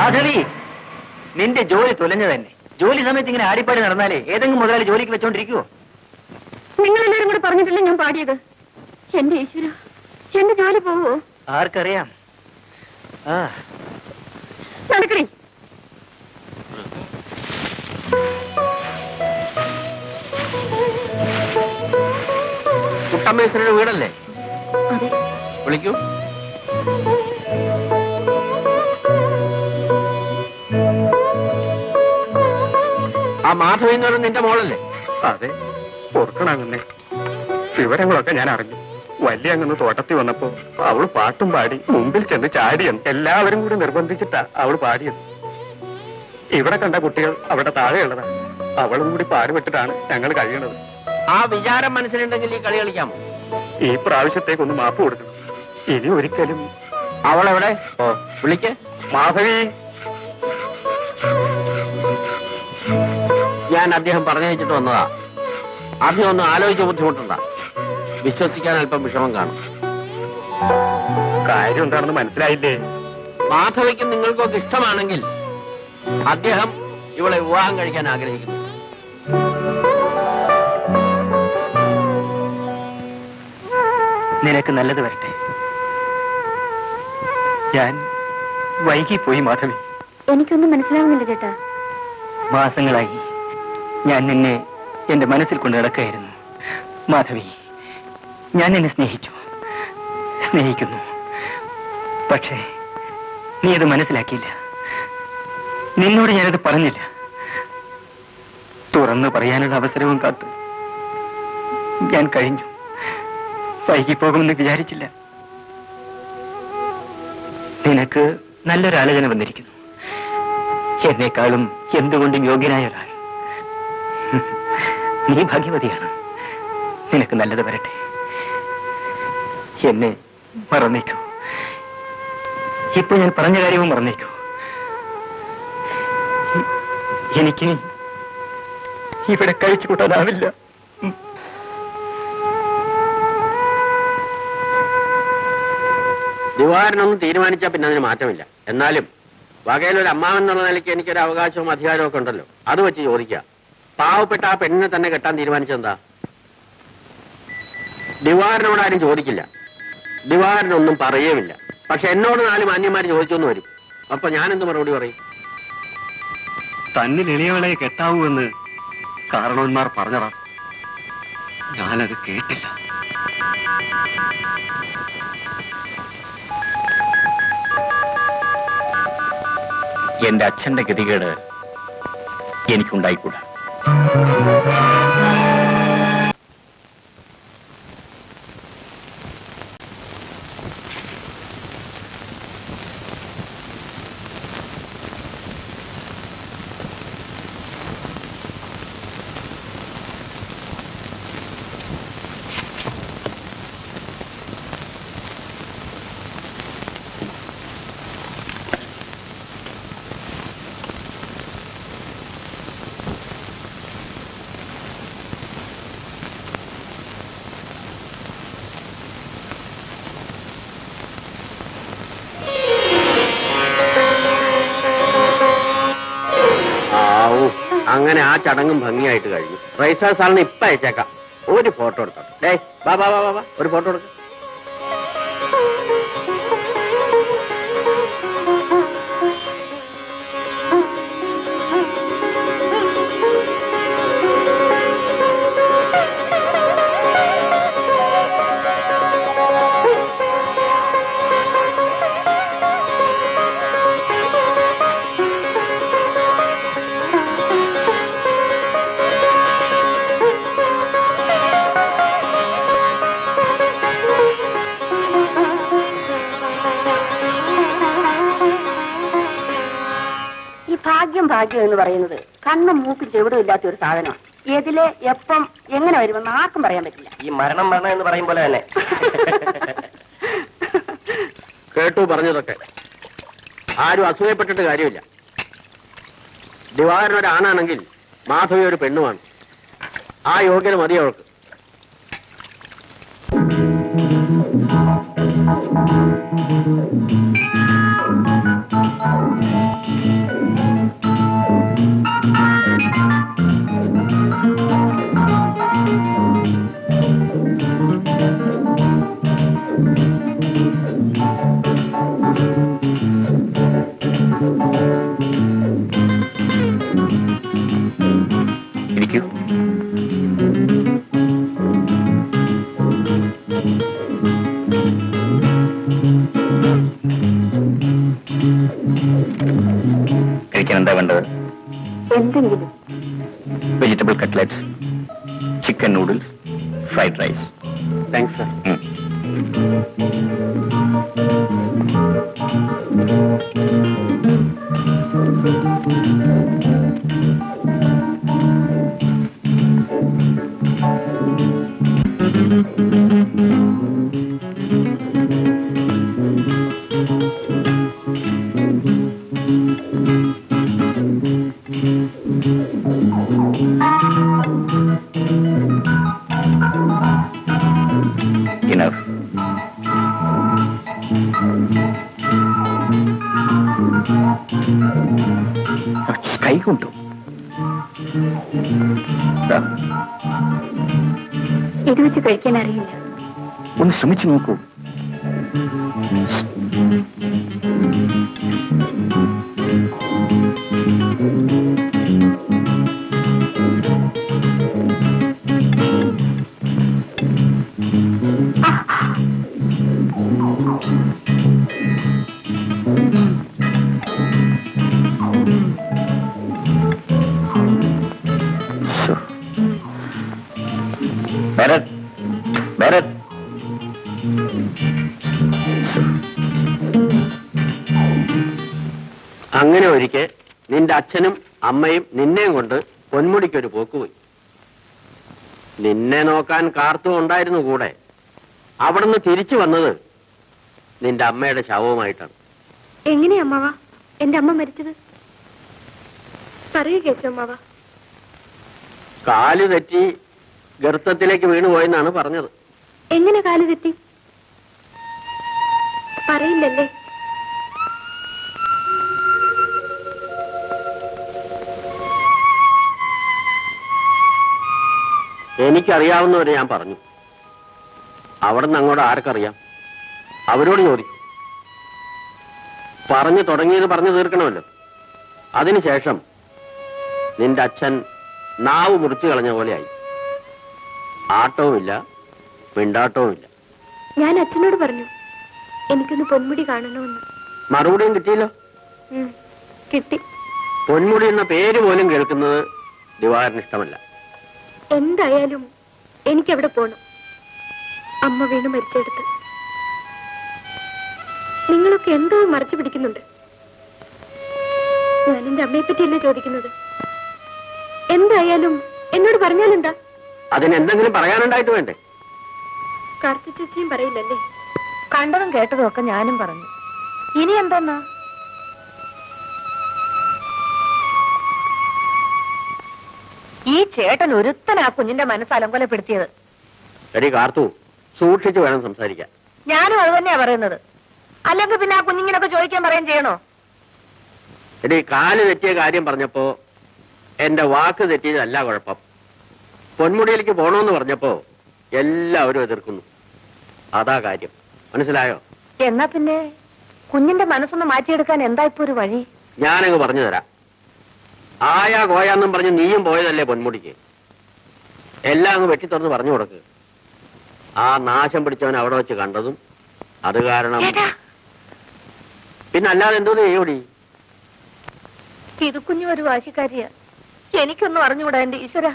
മാധവി, നിന്റെ ജോലി തുലഞ്ഞു തന്നെ. ജോലി സമയത്ത് ഇങ്ങനെ ആടിപ്പാടി നടന്നാലേ ഏതെങ്കിലും മുതലാളി ജോലിക്ക് വെച്ചോണ്ടിരിക്കുവോ? നിങ്ങളെല്ലാരും കൂടെ പറഞ്ഞിട്ടില്ല ഞാൻ പാടിയത്. എന്റെ ഈശ്വര, എന്റെ ജോലി പോവോ? ആർക്കറിയാം. നടക്കണേ. കുട്ടമ്മേശ്വരുടെ വീടല്ലേ? അതെ. വിളിക്കൂ. ആ മാധവി എന്ന് പറയുന്നത് നിന്റെ മോളല്ലേ? അതെ, ഓർക്കണങ്ങനെ. വിവരങ്ങളൊക്കെ ഞാൻ അറിഞ്ഞു. വലിയ അങ്ങ് തോട്ടത്തിൽ വന്നപ്പോ അവള് പാട്ടും പാടി മുമ്പിൽ ചെന്ന് ചാടിയെന്ന് എല്ലാവരും കൂടി നിർബന്ധിച്ചിട്ടാ അവള് പാടിയത്. ഇവിടെ കണ്ട കുട്ടികൾ അവിടെ താഴെയുള്ളതാണ്. അവളും കൂടി പാടുപെട്ടിട്ടാണ് ഞങ്ങൾ കഴിയണത്. ആ വിചാരം മനസ്സിലുണ്ടെങ്കിൽ ഈ കളി കളിക്കാമോ? ഈ പ്രാവശ്യത്തേക്കൊന്ന് മാപ്പ് കൊടുക്കണം. ഇനി ഒരിക്കലും. അവളെവിടെ? ഓ, വിളിക്ക്. മാധവി, ഞാൻ അദ്ദേഹം പറഞ്ഞയച്ചിട്ട് വന്നതാ. അദ്ദേഹം ഒന്ന് ആലോചിച്ച് ബുദ്ധിമുട്ടുണ്ട. വിശ്വസിക്കാൻ അല്പം വിഷമം കാണും. കാര്യം എന്താണെന്ന് മനസ്സിലായില്ലേ? മാധവിക്കും നിങ്ങൾക്കൊക്കെ ഇഷ്ടമാണെങ്കിൽ അദ്ദേഹം ഇവളെ വിവാഹം കഴിക്കാൻ ആഗ്രഹിക്കുന്നു. നിനക്ക് നല്ലത് വരട്ടെ. ഞാൻ വൈകിപ്പോയി മാധവി. എനിക്കൊന്നും മനസ്സിലാവുന്നില്ല ചേട്ടാ. മാസങ്ങളായി ഞാൻ നിന്നെ എന്റെ മനസ്സിൽ കൊണ്ട് നടക്കുകയായിരുന്നു മാധവി. ഞാൻ നിന്നെ സ്നേഹിക്കുന്നു. പക്ഷേ നീ അത് മനസ്സിലാക്കിയില്ല. നിന്നോട് ഞാനത് പറഞ്ഞില്ല. തുറന്നു പറയാനുള്ള അവസരവും കാത്തു ഞാൻ കഴിഞ്ഞു. വൈകിപ്പോകുമെന്ന് വിചാരിച്ചില്ല. നിനക്ക് നല്ലൊരാലോചന വന്നിരിക്കുന്നു. എന്നെക്കാളും എന്തുകൊണ്ടും യോഗ്യനായ ഒരാൾ. നീ ഭാഗ്യവതിയാണ്. നിനക്ക് നല്ലത് വരട്ടെ. എന്നെ മറന്നേക്കൂ. ഇപ്പൊ ഞാൻ പറഞ്ഞ കാര്യവും മറന്നേക്കൂ. എനിക്ക് ഇവിടെ കഴിച്ചു കൂട്ടാനാവില്ല. ദിവാരനൊന്നും തീരുമാനിച്ചാൽ പിന്നെ അതിന് മാറ്റമില്ല. എന്നാലും വകയിലൊരു അമ്മാവെന്നുള്ള നിലയ്ക്ക് എനിക്കൊരു അവകാശവും അധികാരവും ഒക്കെ ഉണ്ടല്ലോ. അത് വെച്ച് ചോദിക്കുക. പാവപ്പെട്ട ആ പെണ്ണിനെ തന്നെ കെട്ടാൻ തീരുമാനിച്ചെന്താ? ദിവാരനോട് ആരും ചോദിക്കില്ല. ദിവാരനൊന്നും പറയുമില്ല. പക്ഷെ എന്നോട് 4 മാന്യന്മാർ ചോദിച്ചൊന്നു വരും. അപ്പൊ ഞാനെന്ത് മറുപടി പറയും? തന്നിൽ എളിയവളെ കെട്ടാവൂ എന്ന് കാരണവന്മാർ പറഞ്ഞതാ. ഞാനത് കേട്ടില്ല. എന്റെ അച്ഛന്റെ ഗതികേട് എനിക്കുണ്ടായിക്കൂടാ. അങ്ങനെ ആ ചടങ്ങും ഭംഗിയായിട്ട് കഴിഞ്ഞു. റൈസാ സാറിന് ഇപ്പൊ അയച്ചേക്കാം. ഒരു ഫോട്ടോ എടുക്കാം. ഡേ ബാ ബാ ബാ ബാ ഒരു ഫോട്ടോ എടുക്കാം. ഭാഗ്യം എന്ന് പറയുന്നത് കണ്ണും മൂക്കും ചെവിടും ഇല്ലാത്ത ഒരു സാധനമാണ്. ഏതിലെ എപ്പം എങ്ങനെ വരുമെന്ന് ആർക്കും പറയാൻ പറ്റില്ല. ഈ മരണം എന്ന് പറയും പോലെ തന്നെ. കേട്ടു പറഞ്ഞതൊക്കെ. ആരും അസൂയപ്പെട്ടിട്ട് കാര്യമില്ല. ദിവാരനൊരാണാണെങ്കിൽ മാധവി ഒരു പെണ്ണുമാണ്. ആ യോഗ്യത മതി അവൾക്ക്. ഇരിക്കൂ. കഴിക്കാൻ എന്താ വേണ്ടത്? എന്തെങ്കിലും. Vegetable cutlets, chicken noodles, fried rice. Thanks sir. Enough. കൈ കൊണ്ടു. ഇത് വെച്ച് കഴിക്കാൻ അറിയില്ല. ഒന്ന് ശ്രമിച്ചു നോക്കൂ. ഭരത്, ഭരത്. അങ്ങനെ ഒരിക്കൽ നിന്റെ അച്ഛനും അമ്മയും നിന്നെയും കൊണ്ട് പൊന്മുടിക്കൊരു പോക്കുപോയി. നിന്നെ നോക്കാൻ കാർത്തു ഉണ്ടായിരുന്നു കൂടെ. അവിടുന്ന് തിരിച്ചു വന്നത് നിന്റെ അമ്മയുടെ ശവവുമായിട്ടാണ്. എങ്ങനെയാ അമ്മാവ എന്റെ അമ്മ മരിച്ചത്? പറയൂ കേശു അമ്മാവ. കാല് തെറ്റി ഗർത്തത്തിലേക്ക് വീണുപോയെന്നാണ് പറഞ്ഞത്. എങ്ങനെ കാല് തെറ്റി? പറയില്ലല്ലേ? എനിക്കറിയാവുന്നവരെ ഞാൻ പറഞ്ഞു. അവിടുന്ന് അങ്ങോട്ട് ആർക്കറിയാം? അവരോട് ചോദിക്കും. പറഞ്ഞു തുടങ്ങിയത് പറഞ്ഞു തീർക്കണമല്ലോ. അതിനുശേഷം നിന്റെ അച്ഛൻ നാവ് മുറിച്ചു കളഞ്ഞ പോലെയായി. ആട്ടവുമില്ല, മിണ്ടാട്ടവുമില്ല. ഞാൻ അച്ഛനോട് പറഞ്ഞു എനിക്കൊന്ന് പൊന്മുടി കാണണമെന്ന്. മറുപടിയും കിട്ടിയല്ലോ. കിട്ടി. പൊന്മുടി എന്ന പേര് പോലും കേൾക്കുന്നത് ദിവാകരന് ഇഷ്ടമല്ല. എന്തായാലും എനിക്കവിടെ പോണം. അമ്മ വീണ് മരിച്ചെടുത്ത്. നിങ്ങളൊക്കെ എന്തോ മറച്ചു പിടിക്കുന്നുണ്ട്. ഞാൻ എന്റെ അമ്മയെ പറ്റിയല്ലേ ചോദിക്കുന്നത്. എന്തായാലും എന്നോട് പറഞ്ഞാലെന്താ? അതിനെന്തെങ്കിലും പറയാനുണ്ടായിട്ട് വേണ്ടേ? കാർത്തി ചേച്ചിയും പറയില്ലല്ലേ? കണ്ടതും കേട്ടതും ഒക്കെ ഞാനും പറഞ്ഞു. ഇനി എന്താന്നാ? ഈ ചേട്ടൻ ഒരുത്തനാ കുഞ്ഞിന്റെ മനസ്സ് അലങ്കോലപ്പെടുത്തിയത്. എടി കാർത്തു, സൂക്ഷിച്ചു വേണം സംസാരിക്കാൻ. ഞാനും അത് തന്നെയാ പറയുന്നത്. അല്ലെങ്കിൽ പിന്നെ ആ കുഞ്ഞിങ്ങനൊക്കെ ചോദിക്കാൻ പറയുകയും ചെയ്യണോ? എടി കാല് തെറ്റിയ കാര്യം പറഞ്ഞപ്പോ എന്റെ വാക്ക് തെറ്റിയതല്ല കുഴപ്പം. പൊന്മുടിയിലേക്ക് പോണോന്ന് പറഞ്ഞപ്പോ എല്ലാവരും എതിർക്കുന്നു. അതാ കാര്യം. മനസ്സിലായോ? എന്നാ പിന്നെ കുഞ്ഞിന്റെ മനസ്സൊന്ന് മാറ്റിയെടുക്കാൻ എന്താ ഇപ്പൊ ഒരു വഴി? ഞാനങ്ങ് പറഞ്ഞു തരാം. ആയാ കോയാന്നും പറഞ്ഞ് നീയും പോയതല്ലേ പൊന്മുടിക്ക്. എല്ലാം അങ്ങ് വെട്ടിത്തുറന്ന് പറഞ്ഞു കൊടുക്ക്. ആ നാശം പിടിച്ചവൻ അവിടെ വെച്ച് കണ്ടതും അത് കാരണം. പിന്നെ അല്ലാതെ എന്തോന്ന് ചെയ്യോടി? ഇത് കുഞ്ഞു ഒരു വാശിക്കാരിയാ. എനിക്കൊന്നും അറിഞ്ഞുകൂടാ എന്റെ ഈശ്വര.